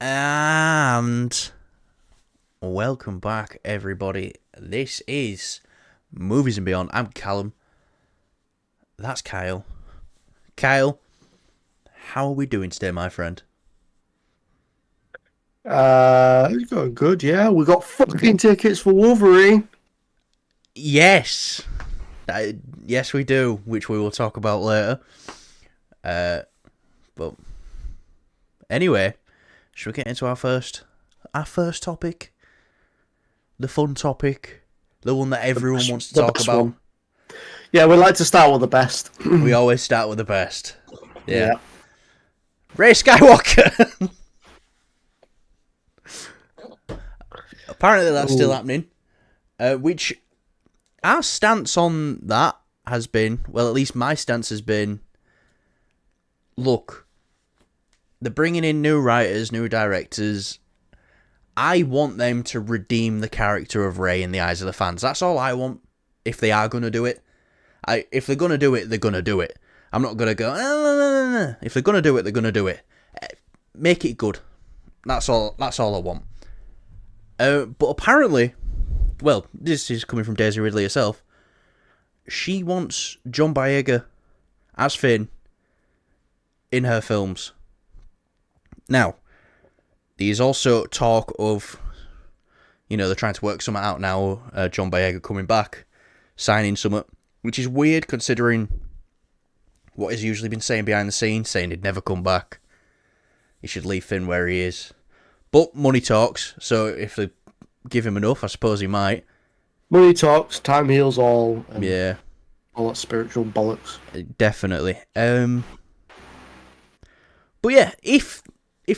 And welcome back, everybody. This is Movies and Beyond. I'm Callum. That's Kyle. Kyle, how are we doing today, my friend? It's going good, yeah. We got fucking tickets for Wolverine. Yes. Yes, we do, which we will talk about later. But anyway, should we get into our first topic? The fun topic. The one that everyone wants to talk about. One. Yeah, we like to start with the best. We always start with the best. Yeah. Yeah. Ray Skywalker! Apparently that's still happening. Which, our stance on that has been, well, at least my stance has been, look, they're bringing in new writers, new directors. I want them to redeem the character of Rey in the eyes of the fans. That's all I want, if they are going to do it. If they're going to do it, they're going to do it. I'm not going to go, no. If they're going to do it, they're going to do it. Make it good. That's all I want. But apparently, well, this is coming from Daisy Ridley herself. She wants John Boyega as Finn in her films. Now, there's also talk of, they're trying to work something out now. John Boyega coming back, signing something, which is weird considering what he's usually been saying behind the scenes, saying he'd never come back. He should leave Finn where he is. But money talks, so if they give him enough, I suppose he might. Money talks, time heals all. Yeah. All that spiritual bollocks. Definitely. But yeah, if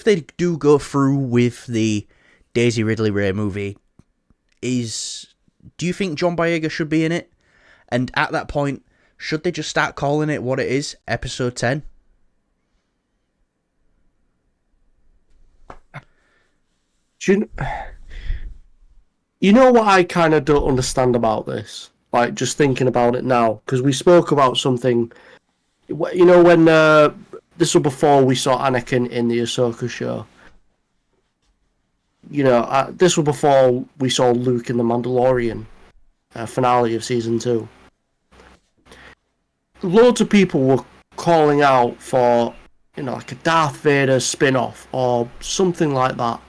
they do go through with the Daisy Ridley Rey movie, do you think John Boyega should be in it? And at that point, should they just start calling it what it is, Episode 10? You know what I kind of don't understand about this? Like, just thinking about it now, because we spoke about something. When this was before we saw Anakin in the Ahsoka show. This was before we saw Luke in the Mandalorian finale of season 2. Loads of people were calling out for, like a Darth Vader spin-off or something like that.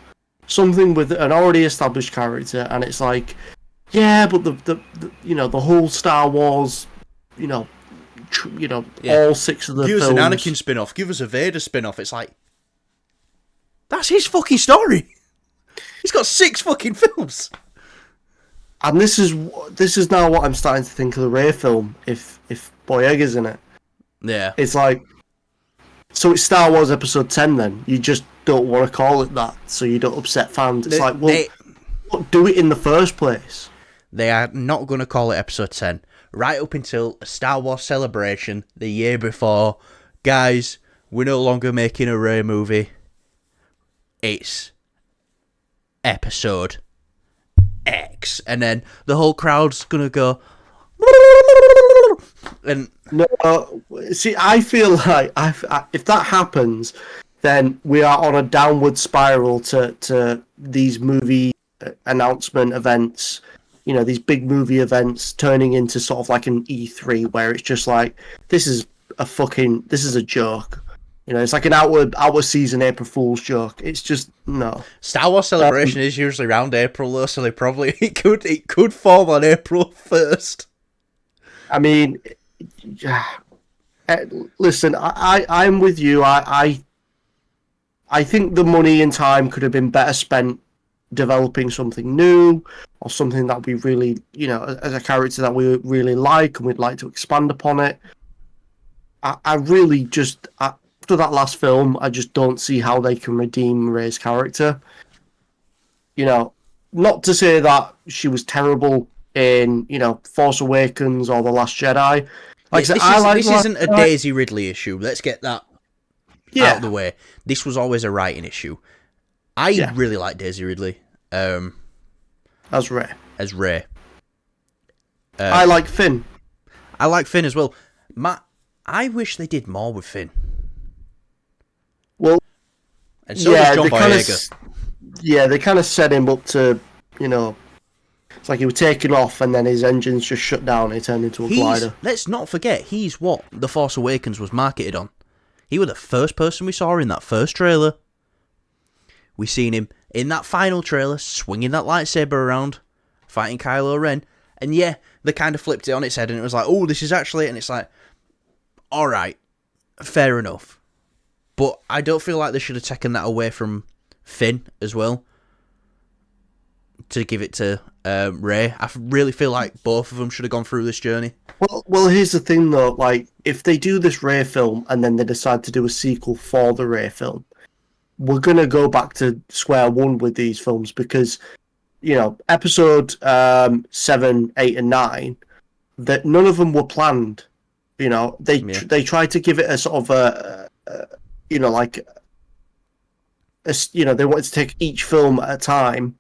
Something with an already established character, and it's like, yeah, but the whole Star Wars, all 6 of the films. Give us an Anakin spin-off. Give us a Vader spin-off. It's like, that's his fucking story. He's got 6 fucking films. And this is now what I'm starting to think of the Rey film. If Boyega's in it, yeah, it's like, so it's Star Wars Episode 10. Then you just don't want to call it that, so you don't upset fans. It's do it in the first place. They are not going to call it Episode 10. Right up until a Star Wars Celebration the year before, guys, we're no longer making a Rey movie. It's Episode X. And then the whole crowd's going to go... And no, see, I feel like if that happens, then we are on a downward spiral to these movie announcement events. These big movie events turning into sort of like an E3 where it's just like, this is a joke. It's like an our season April Fool's joke. It's just, no. Star Wars Celebration is usually around April though, so it could fall on April 1st. I mean, listen, I'm with you. I think the money and time could have been better spent developing something new, or something that we really, as a character that we really like and we'd like to expand upon it. I really just, after that last film, I just don't see how they can redeem Rey's character. Not to say that she was terrible in, Force Awakens or The Last Jedi. This isn't a Daisy Ridley issue. Let's get that out of the way. This was always a writing issue. I really like Daisy Ridley. As Rey. I like Finn. I like Finn as well. I wish they did more with Finn. Well, And so does John Boyega. They kind of set him up to, it's like he was taking off and then his engines just shut down and he turned into a glider. Let's not forget, he's what The Force Awakens was marketed on. He was the first person we saw in that first trailer. We seen him in that final trailer swinging that lightsaber around, fighting Kylo Ren. And yeah, they kind of flipped it on its head and it was like, oh, this is actually... And it's like, alright, fair enough. But I don't feel like they should have taken that away from Finn as well, to give it to Rey. I really feel like both of them should have gone through this journey. Well, here's the thing though, like, if they do this Rey film and then they decide to do a sequel for the Rey film, we're going to go back to square one with these films because, episode 7, 8, and 9, that none of them were planned. They tried to give it a sort of they wanted to take each film at a time.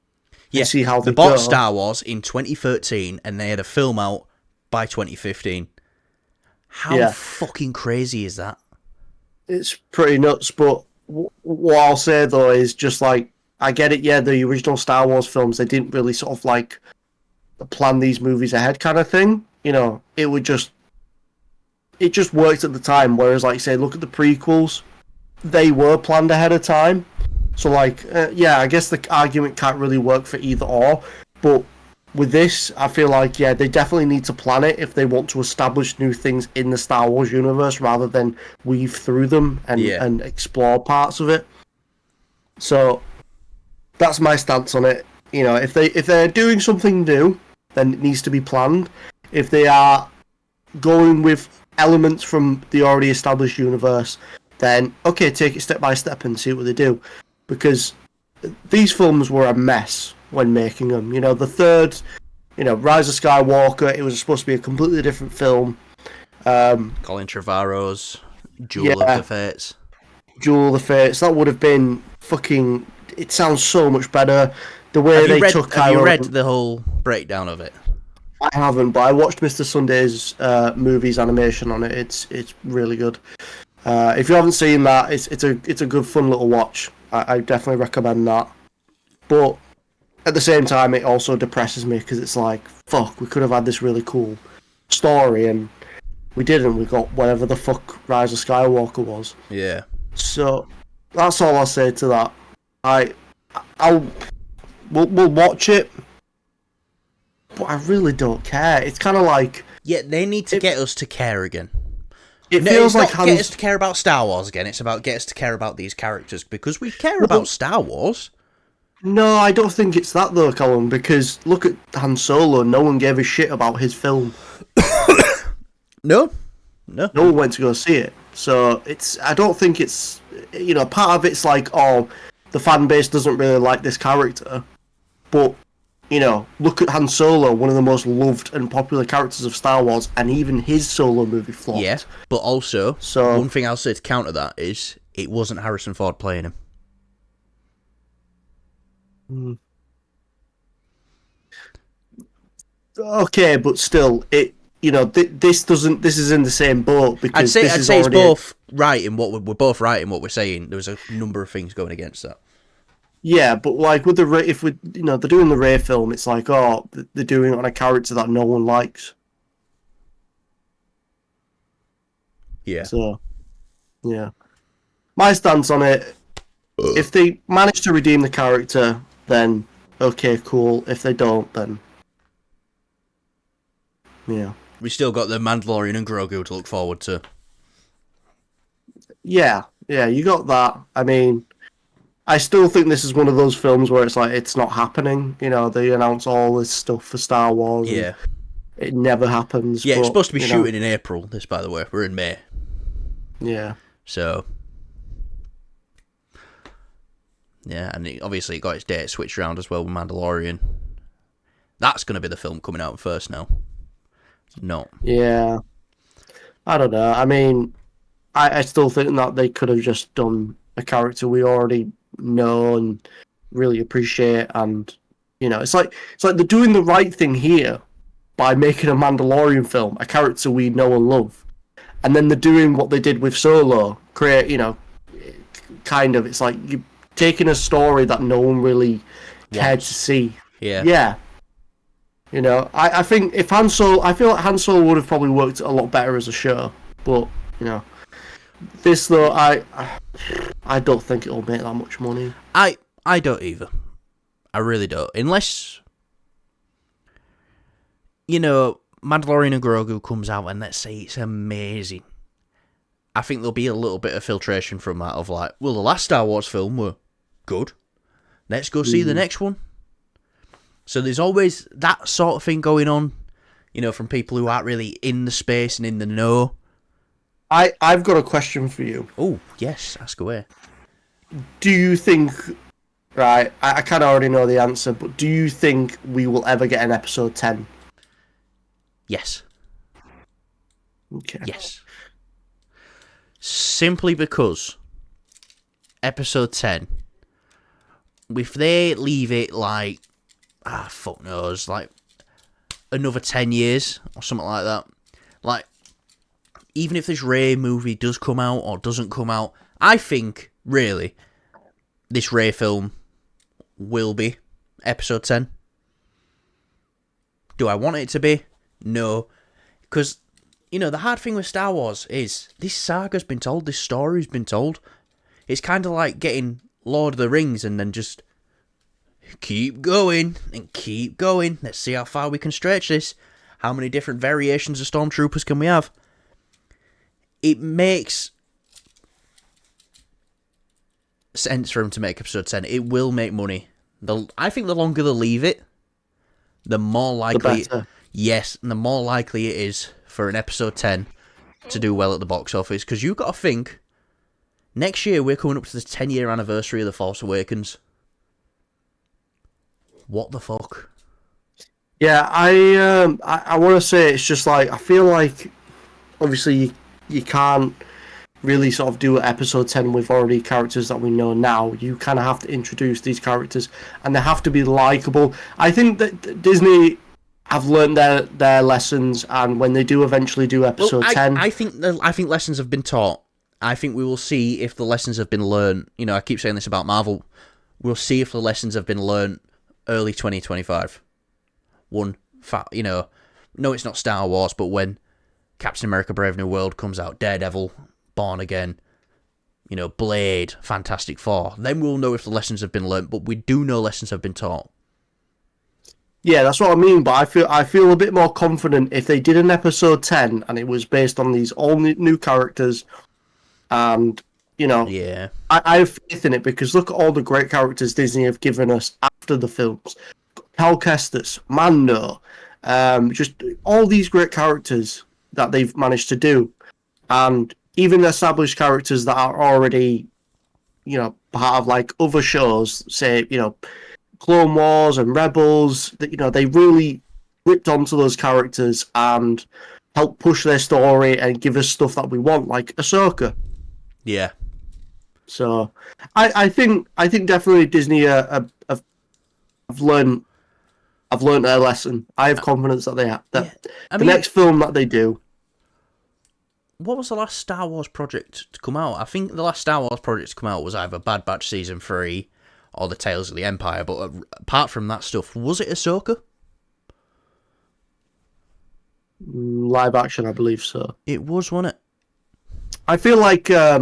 Yeah, see how they bought Star Wars in 2013 and they had a film out by 2015. How fucking crazy is that? It's pretty nuts, but what I'll say though is just like, I get it, yeah, the original Star Wars films, they didn't really sort of like plan these movies ahead kind of thing. It just worked at the time, whereas like say, look at the prequels, they were planned ahead of time. So like, I guess the argument can't really work for either or, but with this, I feel like, yeah, they definitely need to plan it if they want to establish new things in the Star Wars universe rather than weave through them and explore parts of it. So that's my stance on it. If they're doing something new, then it needs to be planned. If they are going with elements from the already established universe, then okay, take it step by step and see what they do. Because these films were a mess when making them. The third, Rise of Skywalker, it was supposed to be a completely different film. Colin Trevorrow's Duel of the Fates. Duel of the Fates, that would have been fucking... It sounds so much better. The way they took Kylo... Have you read the whole breakdown of it? I haven't, but I watched Mr. Sunday's movies animation on it. It's really good. If you haven't seen that, it's a good fun little watch. I definitely recommend that. But at the same time, it also depresses me because it's like, fuck, we could have had this really cool story and we didn't. We got whatever the fuck Rise of Skywalker was. Yeah. So that's all I'll say to that. We'll watch it, but I really don't care. It's kind of like... Yeah, they need to get us to care again. It feels like get us to care about Star Wars again. It's about get us to care about these characters because we care about Star Wars. No, I don't think it's that though, Callum. Because look at Han Solo. No one gave a shit about his film. No. No one went to go see it. So I don't think it's... part of it's like, oh, the fan base doesn't really like this character, but. Look at Han Solo, one of the most loved and popular characters of Star Wars, and even his solo movie flopped. Yeah, but also, one thing I'll say to counter that is, it wasn't Harrison Ford playing him. Okay, but still, this is in the same boat because I'd say it's both right in what we're both right in what we're saying. There was a number of things going against that. Yeah, but like with the Rey, if we, they're doing the Rey film, it's like, oh, they're doing it on a character that no one likes. Yeah. So, yeah, my stance on it: if they manage to redeem the character, then okay, cool. If they don't, then yeah. We still got the Mandalorian and Grogu to look forward to. Yeah, you got that. I mean. I still think this is one of those films where it's like, it's not happening. They announce all this stuff for Star Wars. Yeah. It never happens. Yeah, it's supposed to be shooting in April, this, by the way. We're in May. Yeah. So. Yeah, and obviously it got its date switched around as well with Mandalorian. That's going to be the film coming out first now. No. Yeah. I don't know. I mean, I still think that they could have just done a character we already know and really appreciate, and it's like they're doing the right thing here by making a Mandalorian film, a character we know and love, and then they're doing what they did with Solo, create kind of, it's like taking a story that no one really cared to see. Yeah. Yeah. You know, I think if Han Solo, I feel like Han Solo would have probably worked a lot better as a show, but you know, this though, I don't think it'll make that much money. I don't either. I really don't. Unless, you know, Mandalorian and Grogu comes out and let's say it's amazing. I think there'll be a little bit of filtration from that of like, well, the last Star Wars film were good. Let's go see the next one. So there's always that sort of thing going on, you know, from people who aren't really in the space and in the know. I've got a question for you. Oh, yes, ask away. Do you think, right, I kind of already know the answer, but do you think we will ever get an episode 10? Yes. Okay. Yes. Simply because episode 10, if they leave it like, fuck knows, like another 10 years or something like that, like, even if this Rey movie does come out or doesn't come out, I think, really, this Rey film will be episode 10. Do I want it to be? No. Because, you know, the hard thing with Star Wars is this saga's been told, this story's been told. It's kind of like getting Lord of the Rings and then just keep going and keep going. Let's see how far we can stretch this. How many different variations of Stormtroopers can we have? It makes sense for him to make episode 10. It will make money. I think the longer they leave it, the more likely... The better. Yes, and the more likely it is for an episode 10 to do well at the box office. Because you've got to think, next year we're coming up to the 10-year anniversary of The Force Awakens. What the fuck? Yeah, I want to say it's just like, I feel like, obviously, you can't really sort of do episode 10 with already characters that we know now. You kind of have to introduce these characters, and they have to be likable. I think that Disney have learned their lessons, and when they do eventually do episode 10... I think lessons have been taught. I think we will see if the lessons have been learned. You know, I keep saying this about Marvel. We'll see if the lessons have been learned early 2025. You know, no, it's not Star Wars, but when Captain America Brave New World comes out, Daredevil, Born Again, you know, Blade, Fantastic Four, then we'll know if the lessons have been learnt, but we do know lessons have been taught. Yeah, that's what I mean, but I feel a bit more confident if they did an episode 10 and it was based on these all new characters, and, you know, yeah, I have faith in it, because look at all the great characters Disney have given us after the films. Cal Kestis, Mando, just all these great characters that they've managed to do, and even established characters that are already, you know, part of like other shows, say, you know, Clone Wars and Rebels, that, you know, they really ripped onto those characters and helped push their story and give us stuff that we want, like Ahsoka. Yeah. So, I think definitely Disney have learned their lesson. I have confidence that they have. That the next film that they do. What was the last Star Wars project to come out? I think the last Star Wars project to come out was either Bad Batch Season 3 or The Tales of the Empire, but apart from that stuff, was it Ahsoka? Live action, I believe so. It was, wasn't it? I feel like I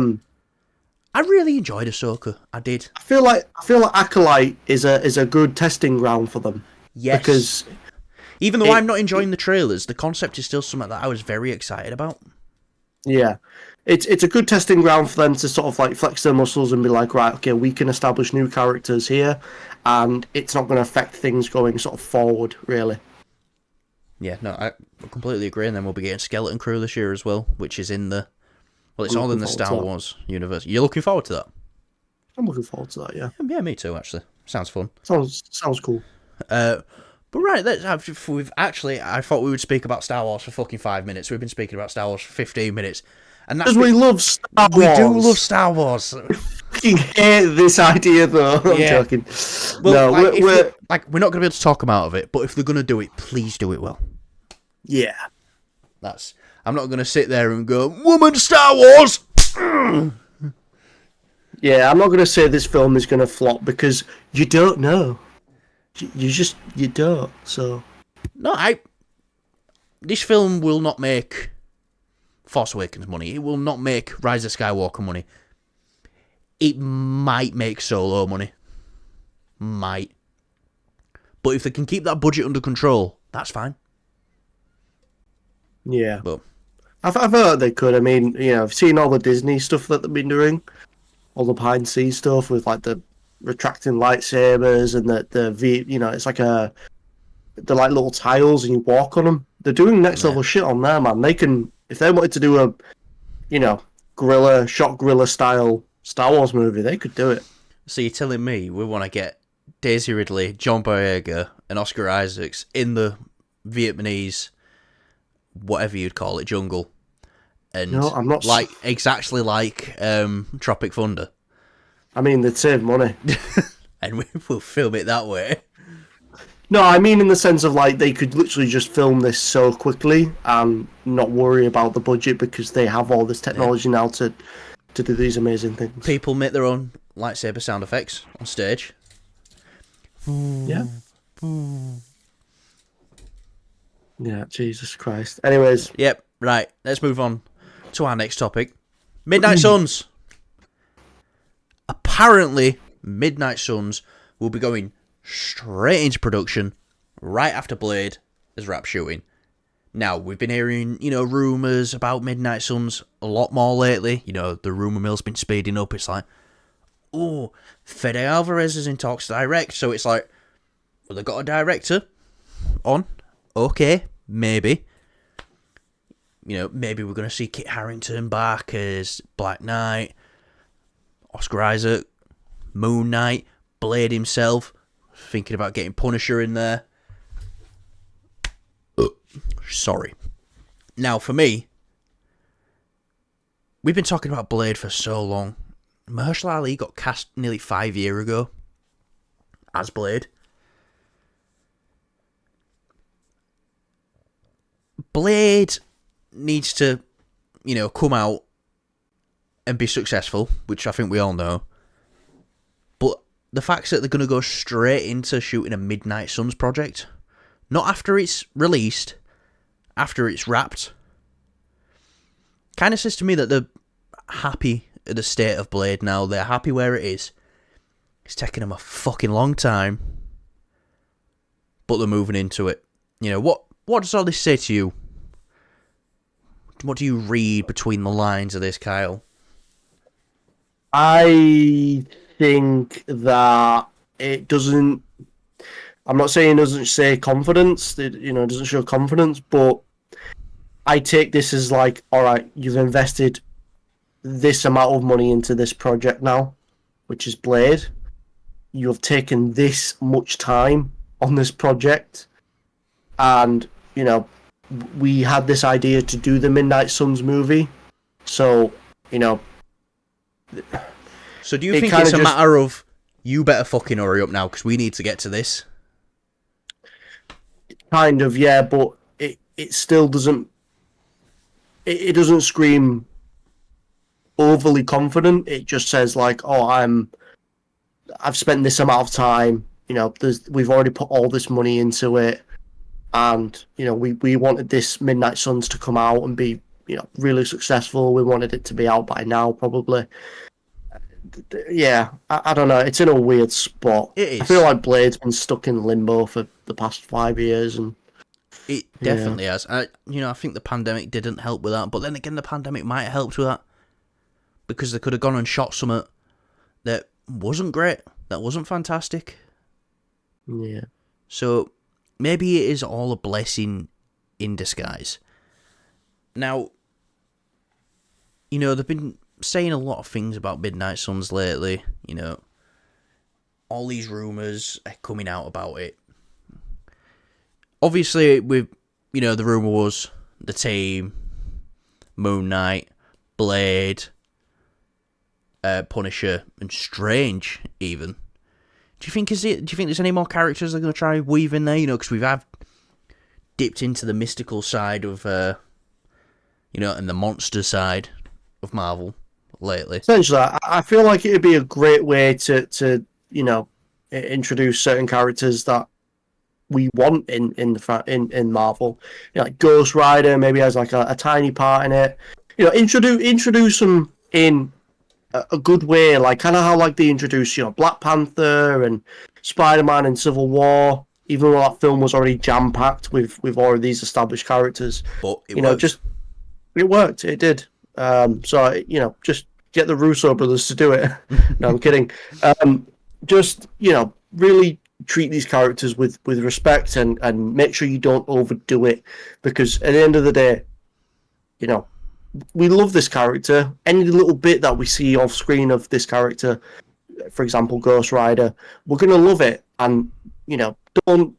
really enjoyed Ahsoka. I did. I feel like Acolyte is a good testing ground for them. Yes. Because even though I'm not enjoying the trailers, the concept is still something that I was very excited about. Yeah. It's a good testing ground for them to sort of like flex their muscles and be like, right, okay, we can establish new characters here, and it's not going to affect things going sort of forward, really. Yeah, no, I completely agree. And then we'll be getting Skeleton Crew this year as well, which is in the... Well, it's all in the Star Wars universe. You're looking forward to that? I'm looking forward to that, yeah. Yeah, me too, actually. Sounds fun. Sounds cool. But right, we've actually... I thought we would speak about Star Wars for fucking 5 minutes. We've been speaking about Star Wars for 15 minutes. And that's because we love Star Wars. We do love Star Wars. I fucking hate this idea, though. I'm joking. Well, no, we're not going to be able to talk them out of it, but if they're going to do it, please do it well. Yeah. I'm not going to sit there and go, Woman Star Wars! Yeah, I'm not going to say this film is going to flop because you don't know. You don't. So No, this film will not make Force Awakens money. It will not make Rise of Skywalker money. It might make Solo money. Might. But if they can keep that budget under control, that's fine. yeah, But I've heard they could. I mean, I've seen all the Disney stuff that they've been doing, all the behind the scenes stuff with like the retracting lightsabers and it's like they're like little tiles and you walk on them. They're doing next level shit on there, man. They can, if they wanted to do a, guerrilla style Star Wars movie, they could do it. So you're telling me we want to get Daisy Ridley, John Boyega, and Oscar Isaacs in the Vietnamese, whatever you'd call it, jungle, and No, I'm not exactly like Tropic Thunder. I mean, they'd save money, and we'll film it that way. No, I mean in the sense of like they could literally just film this so quickly and not worry about the budget because they have all this technology now to do these amazing things. People make their own lightsaber sound effects on stage. Yeah. Yeah, Jesus Christ. Anyways. Yep, right. Let's move on to our next topic. Midnight Suns. Apparently, Midnight Suns will be going straight into production right after Blade is wrapped shooting. Now, we've been hearing, rumours about Midnight Suns a lot more lately. The rumour mill's been speeding up. It's like, oh, Fede Alvarez is in talks to direct. So it's like, well, they've got a director on. Okay, maybe. Maybe we're going to see Kit Harington back as Black Knight, Oscar Isaac, Moon Knight, Blade himself. Thinking about getting Punisher in there. Sorry. Now, for me, we've been talking about Blade for so long. Mahershala Ali got cast nearly 5 years ago as Blade. Blade needs to, come out and be successful, which I think we all know. But the fact that they're going to go straight into shooting a Midnight Suns project, not after it's released, after it's wrapped, kind of says to me that they're happy at the state of Blade now. They're happy where it is. It's taken them a fucking long time, but they're moving into it. What does all this say to you? What do you read between the lines of this, Kyle? I think that it doesn't. I'm not saying it doesn't say confidence. It doesn't show confidence, but I take this as like, all right, you've invested this amount of money into this project now, which is Blade. You have taken this much time on this project, and we had this idea to do the Midnight Suns movie, so So do you think it's a matter of you better fucking hurry up now because we need to get to this? Kind of, yeah, but it still doesn't. It doesn't scream overly confident. It just says like, oh, I've spent this amount of time. We've already put all this money into it, and we wanted this Midnight Suns to come out and be really successful. We wanted it to be out by now, probably. Yeah, I don't know. It's in a weird spot. It is. I feel like Blade's been stuck in limbo for the past 5 years, and it definitely has. I think the pandemic didn't help with that, but then again, the pandemic might have helped with that because they could have gone and shot something that wasn't great, that wasn't fantastic. Yeah. So maybe it is all a blessing in disguise. Now, they've been saying a lot of things about Midnight Suns lately. All these rumours are coming out about it. Obviously, the rumour was the team, Moon Knight, Blade, Punisher, and Strange, even. Do you think there's any more characters they're going to try weave in there? Because we've dipped into the mystical side of, and the monster side of Marvel. lately. Essentially, I feel like it'd be a great way to introduce certain characters that we want in Marvel. Like Ghost Rider maybe has like a tiny part in it. Introduce them in a good way, like kind of how like they introduced Black Panther and Spider-Man in Civil War. Even though that film was already jam-packed with all of these established characters, But it worked. It worked. It did. So just get the Russo brothers to do it. No, I'm kidding. Just really treat these characters with respect and make sure you don't overdo it, because at the end of the day, we love this character. Any little bit that we see off screen of this character, for example, Ghost Rider, we're gonna love it. And don't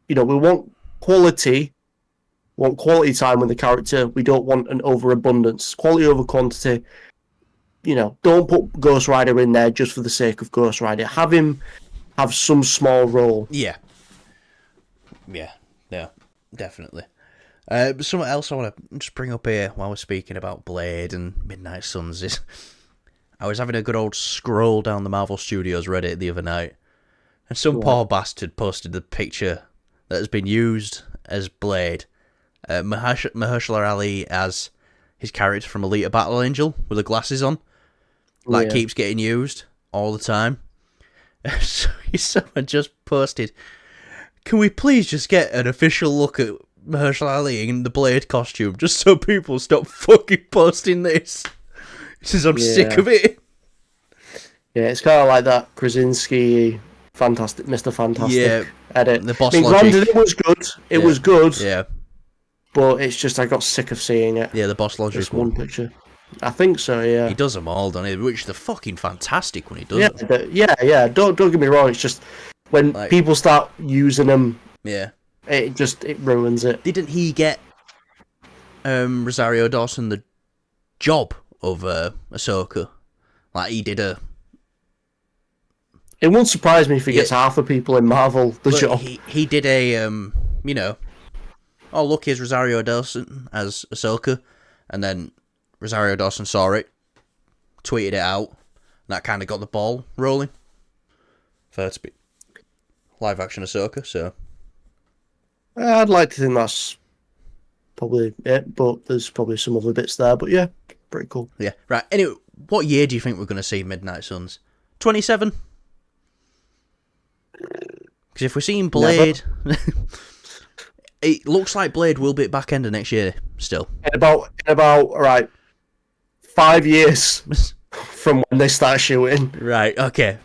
we want quality. Want quality time with the character. We don't want an overabundance. Quality over quantity. Don't put Ghost Rider in there just for the sake of Ghost Rider. Have him have some small role. Yeah. No, definitely. But something else I want to just bring up here while we're speaking about Blade and Midnight Suns is I was having a good old scroll down the Marvel Studios Reddit the other night, and some poor bastard posted the picture that has been used as Blade. Mahershala Ali as his character from Alita Battle Angel with the glasses on. Keeps getting used all the time. So someone just posted, can we please just get an official look at Mahershala Ali in the Blade costume, just so people stop fucking posting this? Because I'm sick of it. Yeah, it's kind of like that Krasinski Fantastic, Mr. Fantastic edit. The boss logic. Granted, it was good. It was good. Yeah. But it's just I got sick of seeing it. Yeah, the boss logic. Just one picture. I think so, yeah. He does them all, doesn't he? Which are fucking fantastic when he does them. Yeah. Don't get me wrong. It's just when people start using them, it ruins it. Didn't he get Rosario Dawson the job of Ahsoka? Like he did a. It won't surprise me if he gets half the people in Marvel the job. He did a oh look, here's Rosario Dawson as Ahsoka, and then Rosario Dawson saw it, tweeted it out, and that kind of got the ball rolling for her to be live action Ahsoka. So I'd like to think that's probably it, but there's probably some other bits there. But yeah, pretty cool. Yeah, right. Anyway, what year do you think we're going to see Midnight Suns? 27? Because if we're seeing Blade, it looks like Blade will be at back end of next year still. In about 5 years from when they start shooting. Right. Okay.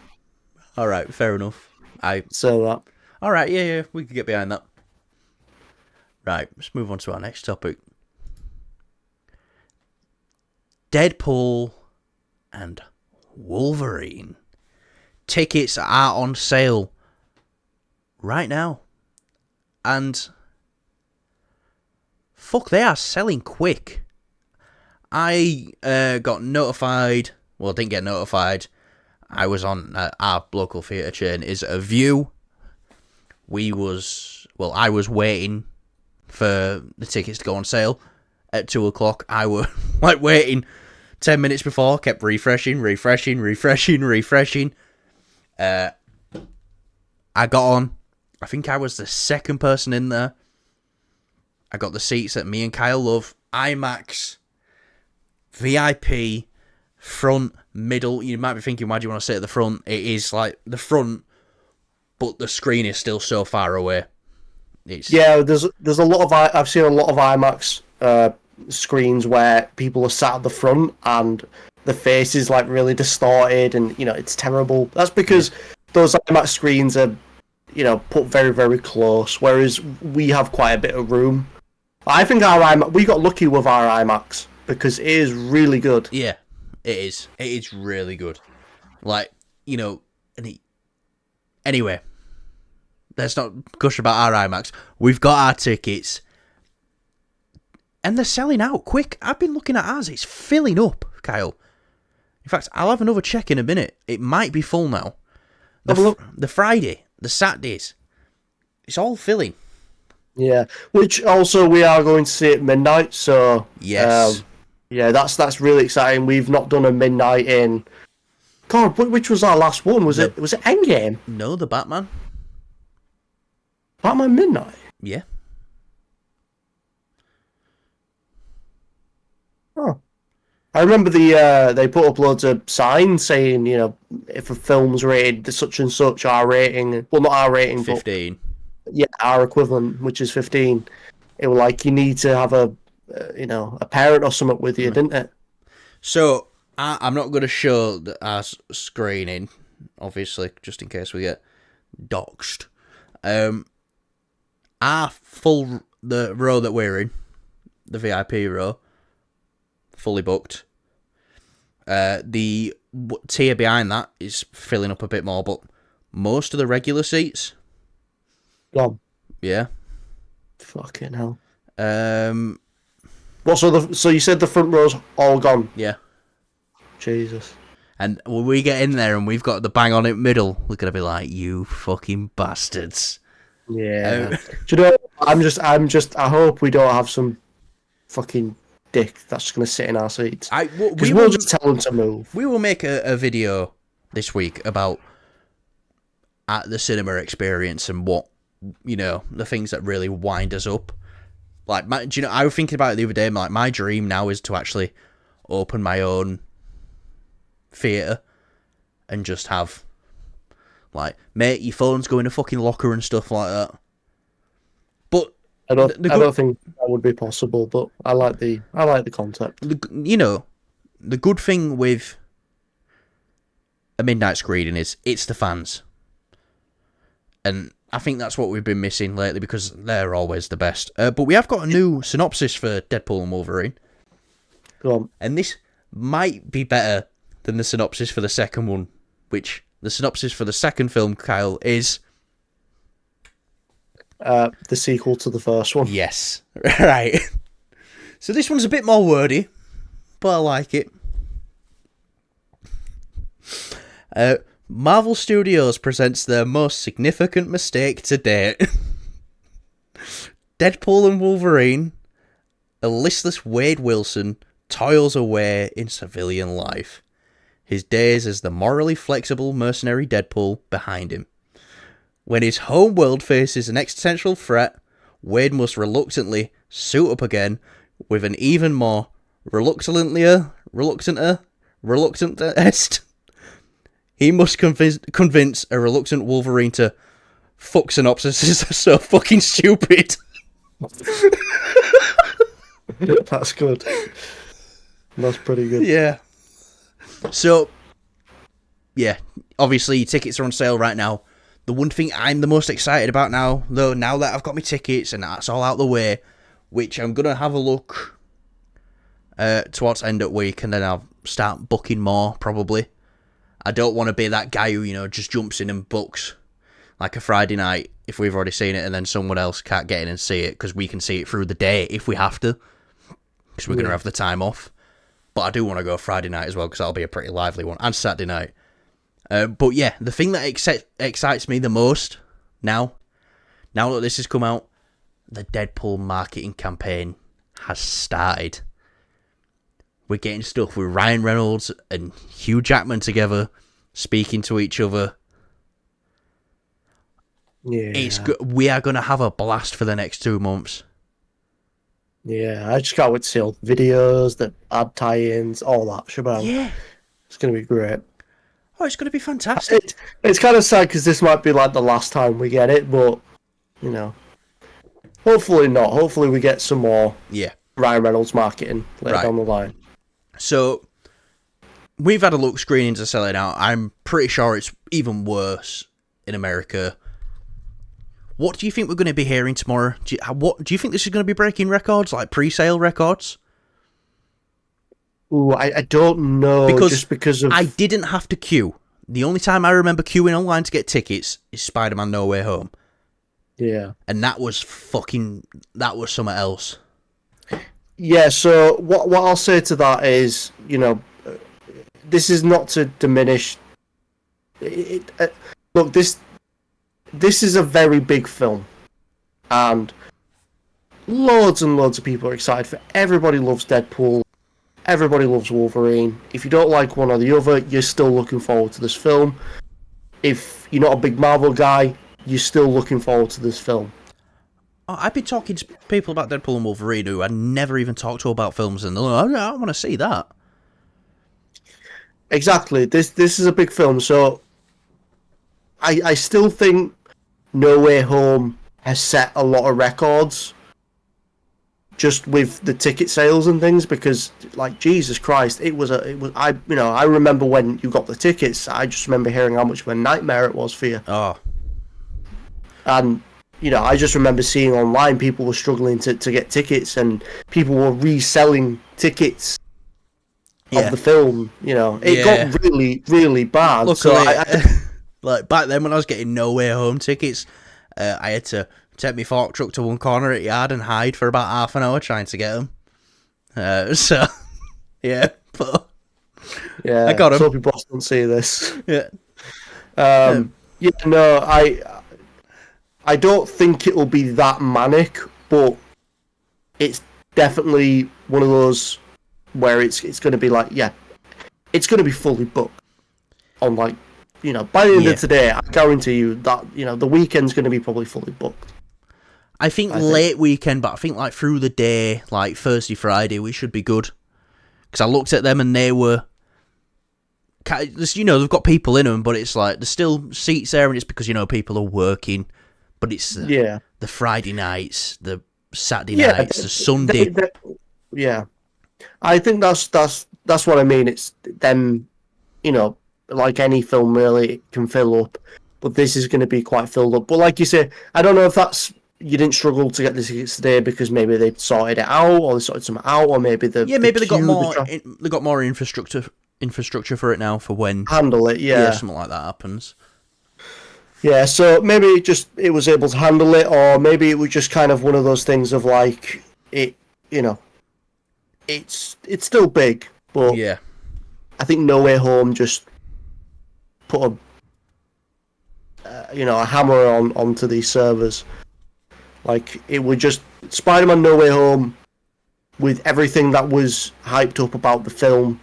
All right. Fair enough. So that. All right. Yeah. We could get behind that. Right. Let's move on to our next topic. Deadpool and Wolverine. Tickets are on sale right now. And fuck, they are selling quick. I got notified. Well, I didn't get notified. I was on our local theatre chain is A View. I was waiting for the tickets to go on sale at 2:00. I was waiting 10 minutes before, kept refreshing. I got on. I think I was the second person in there. I got the seats that me and Kyle love. IMAX, VIP, front, middle. You might be thinking, why do you want to sit at the front? It is like the front, but the screen is still so far away. Yeah, there's a lot of I've seen a lot of IMAX screens where people are sat at the front and the face is like really distorted and it's terrible. That's because those IMAX screens are put very, very close, whereas we have quite a bit of room. I think we got lucky with our IMAX because it is really good. Yeah, it is. It is really good. Anyway, let's not gush about our IMAX. We've got our tickets, and they're selling out quick. I've been looking at ours. It's filling up, Kyle. In fact, I'll have another check in a minute. It might be full now. The Friday, the Saturdays, it's all filling. Yeah, which also we are going to see at midnight, so yes, Yeah, that's really exciting. We've not done a midnight in. God, which was our last one? Was The it Endgame? No, the Batman. Batman Midnight. Yeah. Oh, I remember they put up loads of signs saying, if a film's rated such and such R rating, well, not R rating, but 15. yeah, R equivalent, which is 15. It was like you need to have a parent or something with you, didn't it? So I'm not going to show our screening, obviously, just in case we get doxed. The row that we're in, the VIP row, fully booked. The tier behind that is filling up a bit more, but most of the regular seats, Gone. yeah. Fucking hell. Well, so you said the front row's all gone? Yeah. Jesus. And when we get in there and we've got the bang on it middle, we're gonna be like, you fucking bastards. Yeah. Do you know? I hope we don't have some fucking dick that's just gonna sit in our seats. Because we'll just tell them to move. We will make a video this week about at the cinema experience and what the things that really wind us up. Like, I was thinking about it the other day. Like, my dream now is to actually open my own theatre and just have, like, mate, your phones go in a fucking locker and stuff like that. But I don't think that would be possible. But I like the concept. The good thing with a midnight screening is it's the fans, and I think that's what we've been missing lately because they're always the best. But we have got a new synopsis for Deadpool and Wolverine. Go on. And this might be better than the synopsis for the second one, which the synopsis for the second film, Kyle, is... the sequel to the first one. Yes. Right. So this one's a bit more wordy, but I like it. Marvel Studios presents their most significant mistake to date. Deadpool and Wolverine, a listless Wade Wilson toils away in civilian life, his days as the morally flexible mercenary Deadpool behind him. When his home world faces an existential threat, Wade must reluctantly suit up again with an even more reluctantest. He must convince a reluctant Wolverine to fuck synopsis are so fucking stupid. That's good. That's pretty good. Yeah. So, yeah, obviously tickets are on sale right now. The one thing I'm the most excited about now, though, now that I've got my tickets and that's all out the way, which I'm going to have a look towards end of week, and then I'll start booking more, probably. I don't want to be that guy who, just jumps in and books like a Friday night if we've already seen it and then someone else can't get in and see it because we can see it through the day if we have to, because we're going to have the time off. But I do want to go Friday night as well because that'll be a pretty lively one, and Saturday night. But yeah, the thing that excites me the most now that this has come out, the Deadpool marketing campaign has started. We're getting stuff with Ryan Reynolds and Hugh Jackman together, speaking to each other. Yeah. We are going to have a blast for the next 2 months. Yeah, I just can't wait to see all the videos, the ad tie-ins, all that shebang. Yeah. It's going to be great. Oh, it's going to be fantastic. It's kind of sad because this might be like the last time we get it, but, hopefully not. Hopefully we get some more Ryan Reynolds marketing later down the line. So, we've had a look, screenings are selling out. I'm pretty sure it's even worse in America. What do you think we're going to be hearing tomorrow? Do you think this is going to be breaking records, like pre-sale records? Ooh, I don't know. Because I didn't have to queue. The only time I remember queuing online to get tickets is Spider-Man No Way Home. Yeah. And that was something else. Yeah, so what I'll say to that is, this is not to diminish... look, this is a very big film. And loads of people are excited for it. Everybody loves Deadpool. everybody loves Wolverine. If you don't like one or the other, you're still looking forward to this film. If you're not a big Marvel guy, you're still looking forward to this film. I've been talking to people about Deadpool and Wolverine who I never even talked to about films, and they're like, I want to see that. Exactly. This is a big film, so I still think No Way Home has set a lot of records just with the ticket sales and things, because like Jesus Christ, I remember when you got the tickets, I just remember hearing how much of a nightmare it was for you. Oh. And I just remember seeing online people were struggling to get tickets, and people were reselling tickets of the film. It got really, really bad. Luckily, like back then when I was getting No Way Home tickets, I had to take my fork truck to one corner at the yard and hide for about half an hour trying to get them. But yeah, I got them. So people don't see this. Yeah. I don't think it will be that manic, but it's definitely one of those where it's going to be like, it's going to be fully booked. On by the end of today, I guarantee you that the weekend's going to be probably fully booked. I think late weekend, but I think like through the day, like Thursday, Friday, we should be good. Because I looked at them and they were, they've got people in them, but it's like there's still seats there, and it's because people are working. But it's the Friday nights, the Saturday nights, the Sunday. I think that's what I mean. It's them, like any film really, it can fill up. But this is going to be quite filled up. But like you say, I don't know if that's, you didn't struggle to get the tickets today because maybe they sorted it out, or they sorted something out, or maybe they got more infrastructure for it now for when handle it. Yeah, something like that happens. Yeah, so maybe it was able to handle it, or maybe it was just kind of one of those things of like it's still big, but yeah, I think No Way Home just put a hammer onto these servers. Like it would just Spider-Man No Way Home with everything that was hyped up about the film,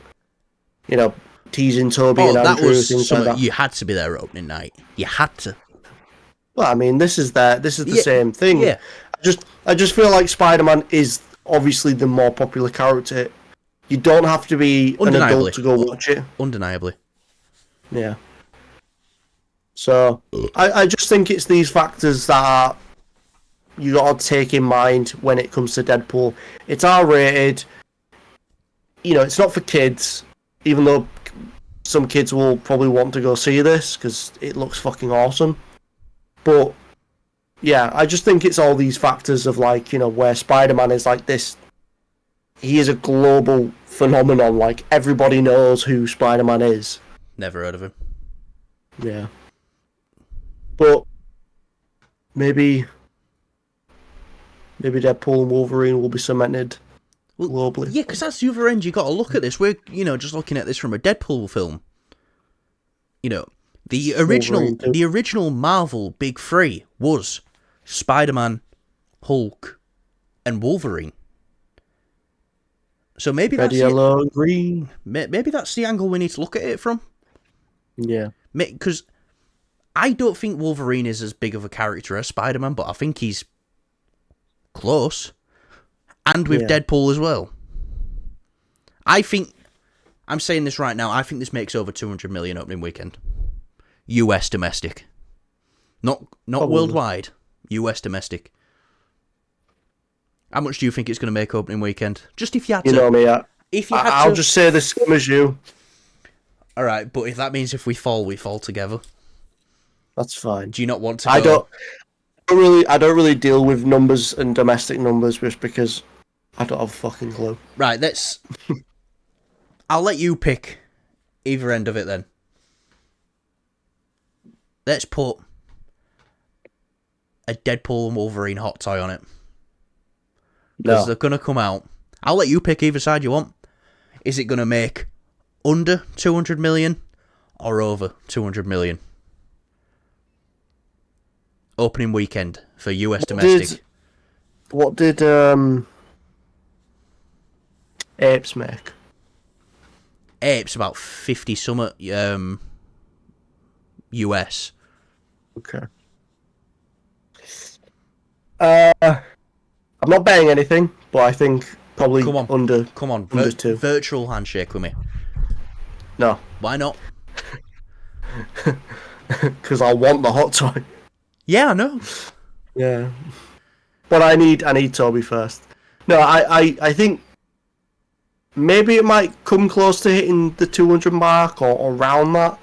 teasing Toby and Andrew. That was things something like that. You had to be there opening night. You had to. Well, I mean, this is the same thing. Yeah. I just feel like Spider-Man is obviously the more popular character. You don't have to be an adult to go watch it. Undeniably. Yeah. So I just think it's these factors that you got to take in mind when it comes to Deadpool. It's R-rated. It's not for kids, even though some kids will probably want to go see this because it looks fucking awesome. But yeah, I just think it's all these factors of like, where Spider-Man is like this. He is a global phenomenon. Like everybody knows who Spider-Man is. Never heard of him. Yeah. But maybe Deadpool and Wolverine will be cemented globally. Yeah, because that's the other end. You got to look at this. We're just looking at this from a Deadpool film. The original Marvel Big Three was Spider-Man, Hulk, and Wolverine. So maybe red, yellow, and green. Maybe that's the angle we need to look at it from. Yeah. Because I don't think Wolverine is as big of a character as Spider-Man, but I think he's close. And with Deadpool as well. I think, I'm saying this right now, I think this makes over 200 million opening weekend. US domestic. Not worldwide. US domestic. How much do you think it's going to make opening weekend? Just if you had to. You know me, I'll just say the same as you. Alright, but if that means if we fall together. That's fine. Do you not want to go? I don't really deal with numbers and domestic numbers just because I don't have a fucking clue. Right, I'll let you pick either end of it then. Let's put a Deadpool and Wolverine hot toy on it. Because they're going to come out. I'll let you pick either side you want. Is it going to make under 200 million or over 200 million? Opening weekend for US domestic. What did Apes make? It's about 50 summit US. Okay. I'm not betting anything, but I think probably Come on. under Come on. under 2. Virtual handshake with me. No, Why not? because I want the hot toy. Yeah, I know. Yeah, but I need Toby first. No, I think maybe it might come close to hitting the 200 mark or around that,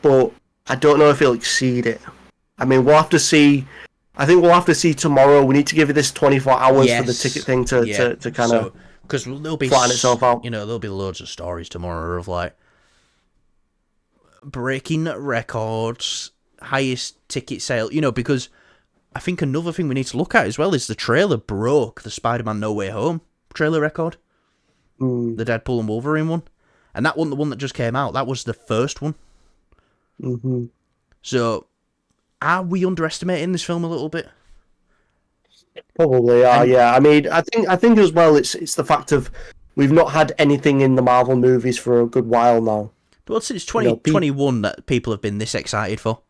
but I don't know if he'll exceed it. I mean, we'll have to see. I think we'll have to see tomorrow. We need to give it this 24 hours for the ticket thing to kind of because there'll be flatten itself out. You know, there'll be loads of stories tomorrow of like breaking records, highest ticket sale. You know, because I think another thing we need to look at as well is the trailer broke the Spider-Man No Way Home trailer record, the Deadpool and Wolverine one, and that wasn't the one that just came out. That was the first one. Mm-hmm. So, are we underestimating this film a little bit? Probably are, yeah. I mean, I think as well. It's the fact of we've not had anything in the Marvel movies for a good while now. Well, since 2021 that people have been this excited for.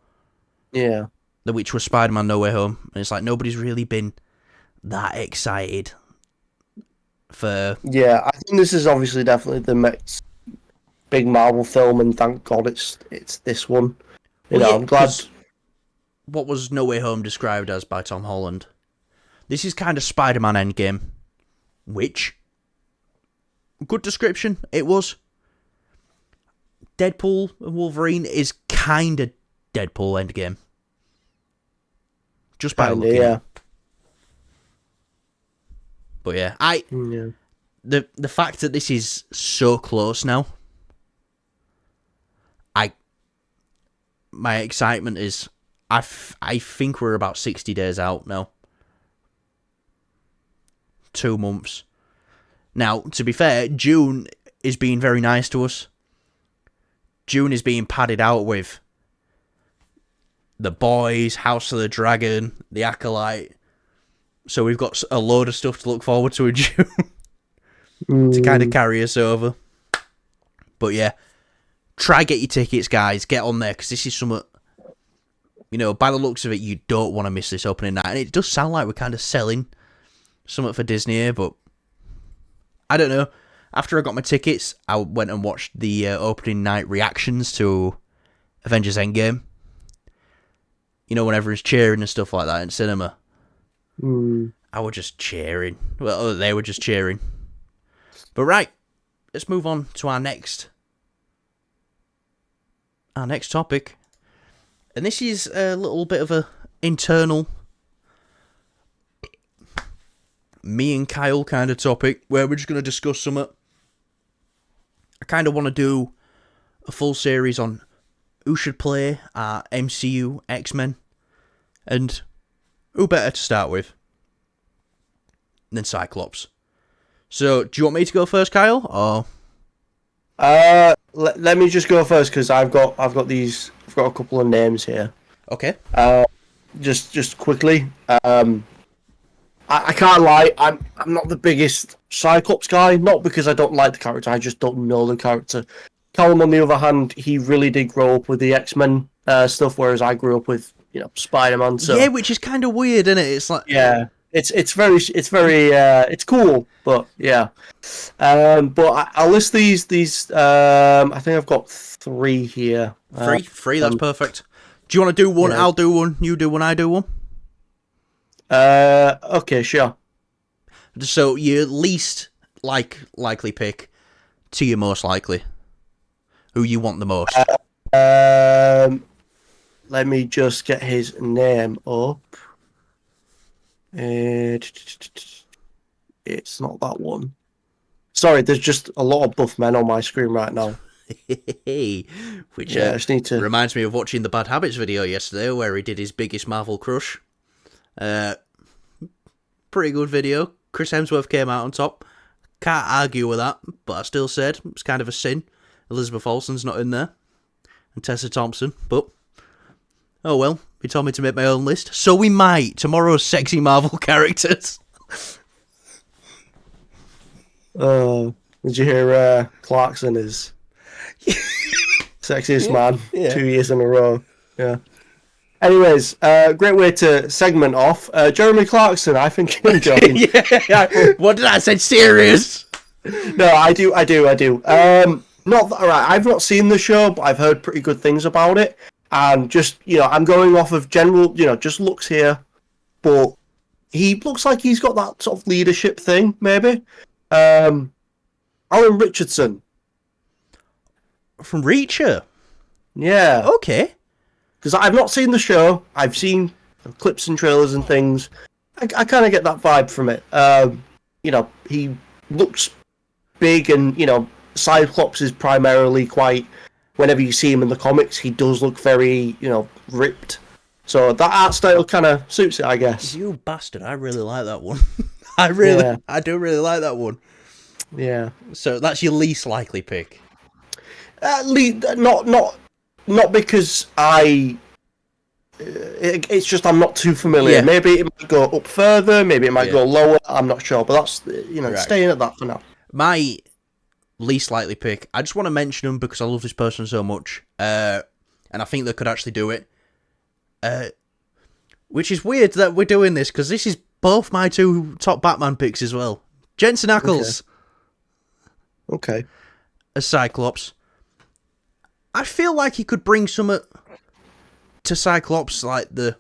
Yeah. Which was Spider-Man No Way Home. And it's like nobody's really been that excited for... Yeah, I think this is obviously definitely the next big Marvel film, and thank God it's this one. I'm glad... What was No Way Home described as by Tom Holland? This is kind of Spider-Man Endgame. Which... Good description, it was. Deadpool and Wolverine is kind of Deadpool Endgame. Just by looking at it. But yeah, the fact that this is so close now, my excitement is, I think we're about 60 days out now. 2 months. Now, to be fair, June is being very nice to us. June is being padded out with The Boys, House of the Dragon, The Acolyte. So we've got a load of stuff to look forward to in June to kind of carry us over. But yeah, try get your tickets, guys. Get on there, because this is something, you know, by the looks of it, you don't want to miss this opening night. And it does sound like we're kind of selling something for Disney here, but I don't know. After I got my tickets, I went and watched the opening night reactions to Avengers Endgame. You know, when everyone's cheering and stuff like that in cinema. I was just cheering. Well, they were just cheering. But right, let's move on to our next topic. And this is a little bit of a internal me and Kyle kind of topic, where we're just going to discuss something. I kind of want to do a full series on who should play our MCU X-Men, and who better to start with than Cyclops. So, do you want me to go first, Kyle, or? Let me just go first, because I've got a couple of names here. Okay. Just quickly. I can't lie. I'm not the biggest Cyclops guy. Not because I don't like the character. I just don't know the character. Callum, on the other hand, he really did grow up with the X-Men stuff, whereas I grew up with Spider-Man. So yeah, which is kind of weird, isn't it? It's like it's very cool, but yeah. But I'll list these. I think I've got 3 here. Three. That's perfect. Do you want to do one? Yeah. I'll do one. You do one. I do one. Okay, sure. So your least likely pick to your most likely. Who you want the most? Let me just get his name up. It's not that one. Sorry, there's just a lot of buff men on my screen right now. Which I just need to... reminds me of watching the Bad Habits video yesterday, where he did his biggest Marvel crush. Pretty good video. Chris Hemsworth came out on top. Can't argue with that, but I still said it's kind of a sin. Elizabeth Olsen's not in there. And Tessa Thompson, but... oh well, he told me to make my own list. So we might. Tomorrow's sexy Marvel characters. Did you hear Clarkson is Sexiest man, Yeah. 2 years in a row. Yeah. Anyways, great way to segment off. Jeremy Clarkson, I think I'm joking. Yeah. What did I say? Serious? No, I do. Not that, right. I've not seen the show, but I've heard pretty good things about it. And just I'm going off of general, just looks here, but he looks like he's got that sort of leadership thing, maybe. Alan Richardson, From Reacher. yeah, Okay. because I've not seen the show. I've seen clips and trailers and things. I kind of get that vibe from it. He looks big, and Cyclops is primarily quite. Whenever you see him in the comics, he does look very, ripped. So that art style kind of suits it, I guess. You bastard! I really like that one. Yeah. I do really like that one. Yeah. So that's your least likely pick. Not because it's just I'm not too familiar. Yeah. Maybe it might go up further. Maybe it might Yeah. go lower. I'm not sure, but that's Right. staying at that for now. My least likely pick. I just want to mention him because I love this person so much, and I think they could actually do it. Which is weird that we're doing this because this is both my two top Batman picks as well. Jensen Ackles Okay. as Cyclops. I feel like he could bring some to Cyclops, like the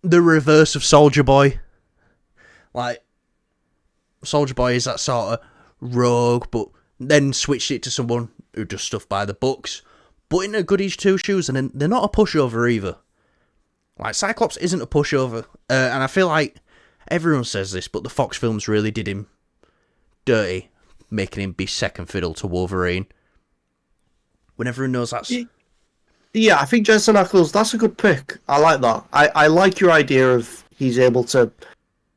reverse of Soldier Boy. Like Soldier Boy is that sort of rogue, but then switched it to someone who does stuff by the books, but in a goodies two shoes, and then they're not a pushover either. Like Cyclops isn't a pushover, and I feel like everyone says this, but the Fox films really did him dirty, making him be second fiddle to Wolverine. When everyone knows that's... Yeah, I think Jensen Ackles, that's a good pick. I like that. I like your idea of he's able to...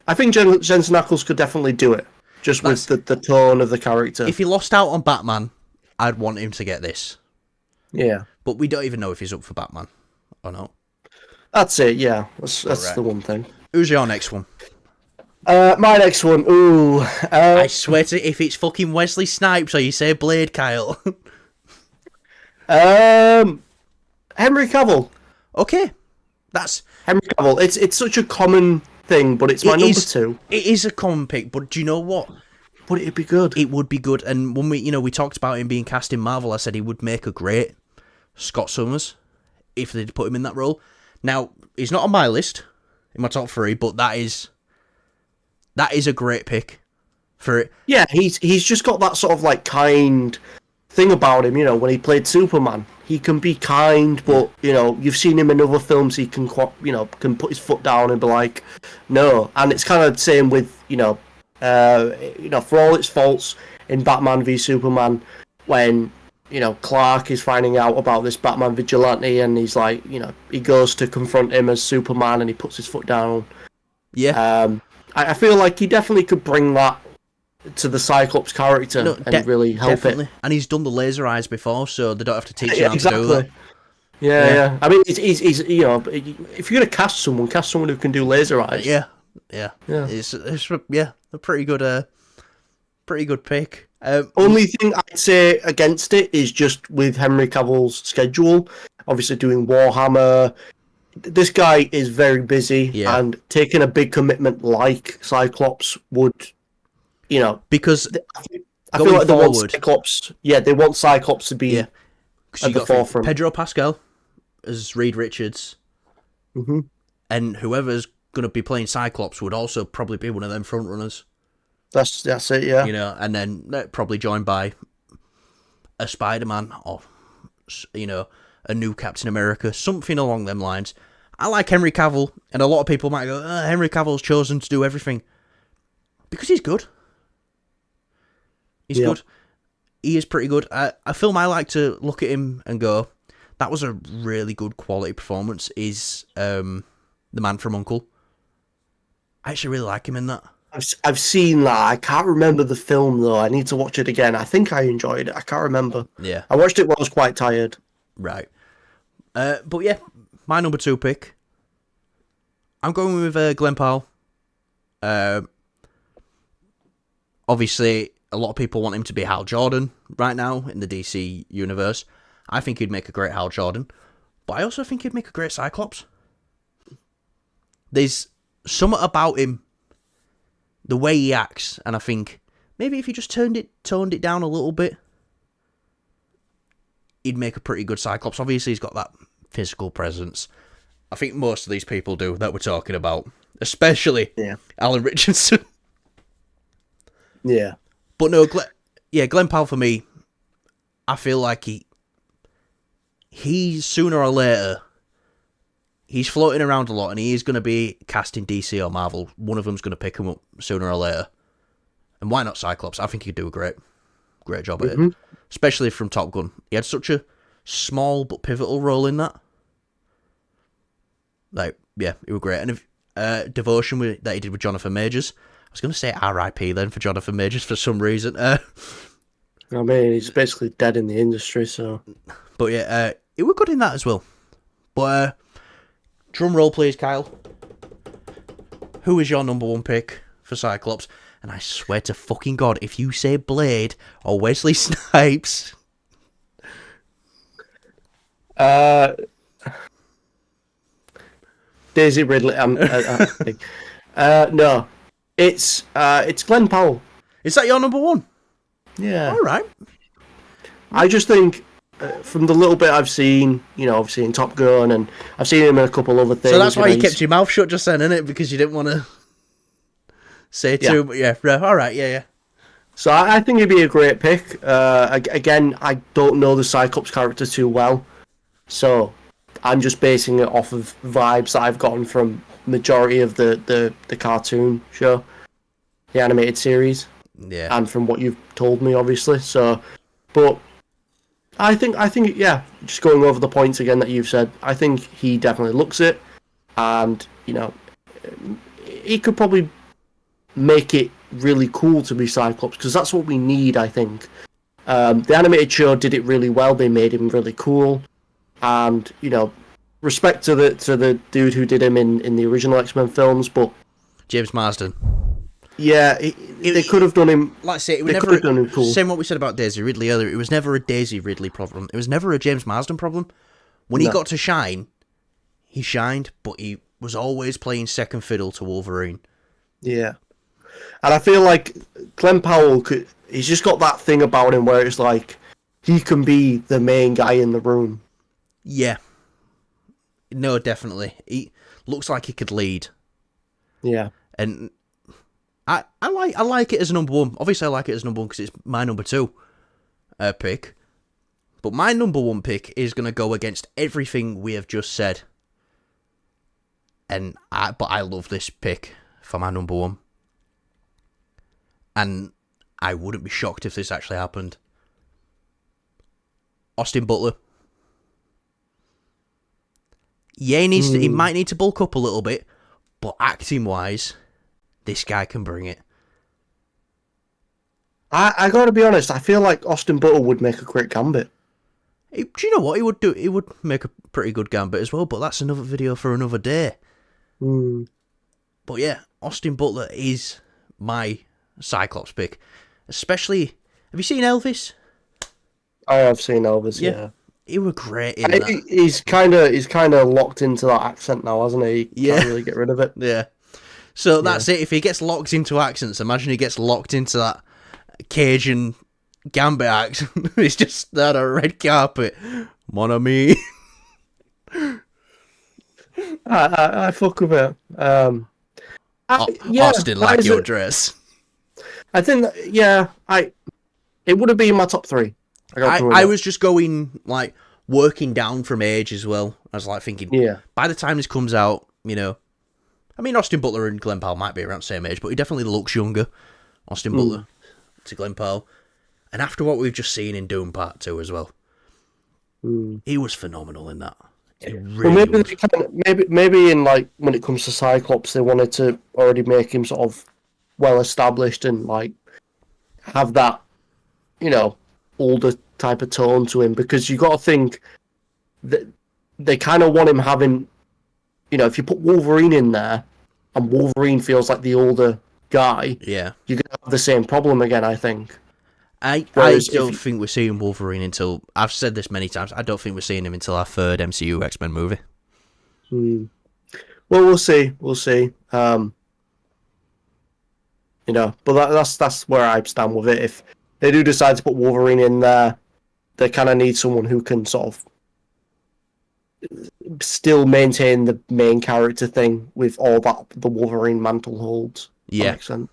I think Jensen Ackles could definitely do it, just with the tone of the character. If he lost out on Batman, I'd want him to get this. Yeah. But we don't even know if he's up for Batman or not. That's it, yeah. That's Right. the one thing. Who's your next one? My next one, I swear to if it's fucking Wesley Snipes or you say Blade Kyle. Henry Cavill. Okay. That's... Henry Cavill. It's such a common thing, but it's my number two. It is a common pick, but do you know what? But it'd be good. It would be good. And when we talked about him being cast in Marvel, I said he would make a great Scott Summers if they'd put him in that role. Now, he's not on my list, in my top three, but that is a great pick for it. Yeah, he's just got that sort of like kind thing about him. When he played Superman, he can be kind, but you've seen him in other films. He can can put his foot down and be like, no. And it's kind of the same with for all its faults in Batman v Superman, when Clark is finding out about this Batman vigilante, and he's like, he goes to confront him as Superman, and he puts his foot down. Yeah. I feel like he definitely could bring that to the Cyclops character and really help definitely. it. And he's done the laser eyes before, so they don't have to teach him how to do that. Yeah. I mean, he's if you're gonna cast someone who can do laser eyes. Yeah. It's a pretty good pick. Only thing I'd say against it is just with Henry Cavill's schedule. Obviously, doing Warhammer. This guy is very busy, and taking a big commitment like Cyclops would, because I feel like they want Cyclops. Yeah, they want Cyclops to be at the forefront. Pedro Pascal as Reed Richards, and whoever's going to be playing Cyclops would also probably be one of them front runners. That's it, yeah. And then probably joined by a Spider-Man or a new Captain America, something along them lines. I like Henry Cavill, and a lot of people might go, Henry Cavill's chosen to do everything. Because he's good. He's good. He is pretty good. A film I like to look at him and go, that was a really good quality performance, is The Man from U.N.C.L.E. I actually really like him in that. I've seen that. I can't remember the film, though. I need to watch it again. I think I enjoyed it. I can't remember. Yeah. I watched it when I was quite tired. Right. But yeah, my number two pick. I'm going with Glenn Powell. Obviously, a lot of people want him to be Hal Jordan right now in the DC universe. I think he'd make a great Hal Jordan, but I also think he'd make a great Cyclops. There's something about him, the way he acts, and I think maybe if he just toned it down a little bit, he'd make a pretty good Cyclops. Obviously, he's got that physical presence. I think most of these people do that we're talking about, especially Alan Richardson. Yeah. But no, Glenn Powell for me, I feel like he sooner or later, he's floating around a lot and he is going to be cast in DC or Marvel. One of them's going to pick him up sooner or later. And why not Cyclops? I think he'd do a great job at it. Especially from Top Gun. He had such a small but pivotal role in that. Like, yeah, he was great. And if Devotion that he did with Jonathan Majors, I was going to say R.I.P. then for Jonathan Majors for some reason. I mean, he's basically dead in the industry, so... But yeah, he was good in that as well. But, drum roll please, Kyle. Who is your number one pick for Cyclops? And I swear to fucking God, if you say Blade or Wesley Snipes... Daisy Ridley, I think. No. It's Glenn Powell. Is that your number one? Yeah. All right. I just think, from the little bit I've seen, I've seen Top Gun, and I've seen him in a couple other things. So that's why you kept your mouth shut just then, innit? Because you didn't want to say too much. Yeah, all right, yeah. So I think he'd be a great pick. Again, I don't know the Cyclops character too well, so I'm just basing it off of vibes that I've gotten from majority of the cartoon show, the animated series, and from what you've told me, obviously. So, but I think yeah, just going over the points again that you've said, I think he definitely looks it, and he could probably make it really cool to be Cyclops, because that's what we need, I think. The animated show did it really well. They made him really cool, and respect to the dude who did him in the original X-Men films, but James Marsden. Yeah, they could have done him. Like I say, it was never done him cool. Same what we said about Daisy Ridley earlier. It was never a Daisy Ridley problem. It was never a James Marsden problem. When he got to shine, he shined, but he was always playing second fiddle to Wolverine. Yeah, and I feel like Glenn Powell he's just got that thing about him where it's like he can be the main guy in the room. Yeah. No, definitely. He looks like he could lead. Yeah. And I like it as a number one. Obviously, I like it as number one because it's my number two pick. But my number one pick is going to go against everything we have just said. But I love this pick for my number one. And I wouldn't be shocked if this actually happened. Austin Butler. Yeah, he might need to bulk up a little bit, but acting-wise, this guy can bring it. I gotta be honest, I feel like Austin Butler would make a great Gambit. Do you know what he would do? He would make a pretty good Gambit as well, but that's another video for another day. But yeah, Austin Butler is my Cyclops pick. Especially, have you seen Elvis? I have seen Elvis, yeah. He was great in that. He's kind of locked into that accent now, hasn't he? He can't really get rid of it. Yeah. So that's it. If he gets locked into accents, imagine he gets locked into that Cajun Gambit accent. It's just that a red carpet. Mon ami. I fuck with it. Austin, like your dress. I think, it would have been my top three. I was just going, like, working down from age as well. I was, like, thinking, by the time this comes out, I mean, Austin Butler and Glenn Powell might be around the same age, but he definitely looks younger, Austin Butler, to Glenn Powell. And after what we've just seen in Doom Part 2 as well, he was phenomenal in that. Maybe in, like, when it comes to Cyclops, they wanted to already make him sort of well-established and, like, have that, older type of tone to him, because you got to think that they kind of want him having, if you put Wolverine in there and Wolverine feels like the older guy, you're gonna have the same problem again, I think. I Whereas don't think we're seeing Wolverine until, I've said this many times, I don't think we're seeing him until our third MCU X-Men movie. Well, we'll see. We'll see. But that's where I stand with it. If they do decide to put Wolverine in there, they kind of need someone who can sort of still maintain the main character thing with all that the Wolverine mantle holds. Yeah. That makes sense.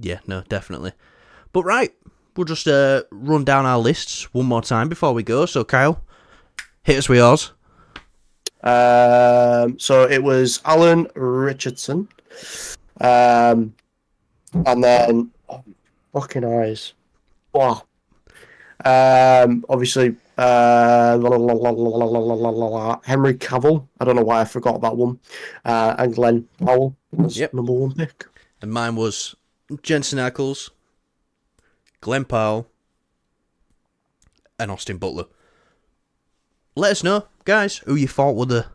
Yeah, no, definitely. But right, we'll just run down our lists one more time before we go. So, Kyle, hit us with yours. So it was Alan Richardson. And then fucking eyes. Wow. Obviously, Henry Cavill. I don't know why I forgot that one. And Glenn Powell was number one pick. And mine was Jensen Ackles, Glenn Powell, and Austin Butler. Let us know, guys, who you thought were the,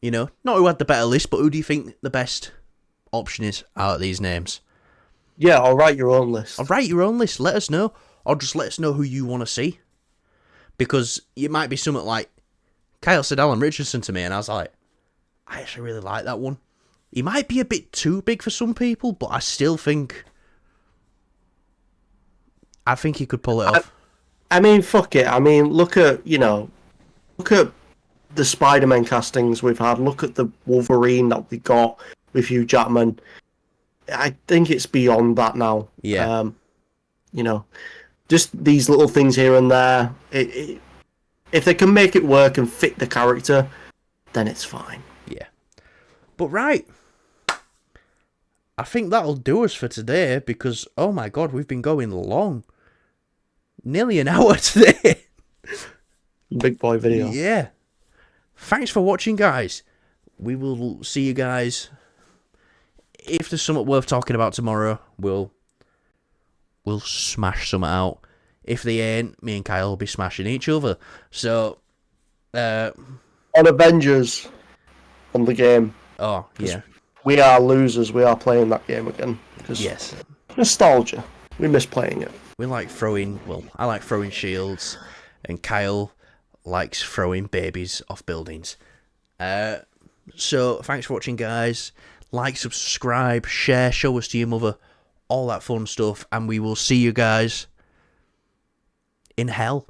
not who had the better list, but who do you think the best option is out of these names? Yeah, I'll write your own list. Let us know. Or just let us know who you want to see. Because it might be something like, Kyle said Alan Richardson to me, and I was like, I actually really like that one. He might be a bit too big for some people, but I still think he could pull it off. I mean, fuck it. I mean, look at the Spider-Man castings we've had. Look at the Wolverine that we got with Hugh Jackman. I think it's beyond that now. Yeah. Just these little things here and there. If they can make it work and fit the character, then it's fine. Yeah. But right. I think that'll do us for today because, oh my god, we've been going long. Nearly an hour today. Big boy video. Yeah. Thanks for watching, guys. We will see you guys. If there's something worth talking about tomorrow, we'll smash something out. If they ain't, me and Kyle will be smashing each other. So, on Avengers, on the game. Oh, yeah. We are losers. We are playing that game again. Yes. Nostalgia. We miss playing it. We like throwing, I like throwing shields, and Kyle likes throwing babies off buildings. So, thanks for watching, guys. Like, subscribe, share, show us to your mother, all that fun stuff, and we will see you guys in hell.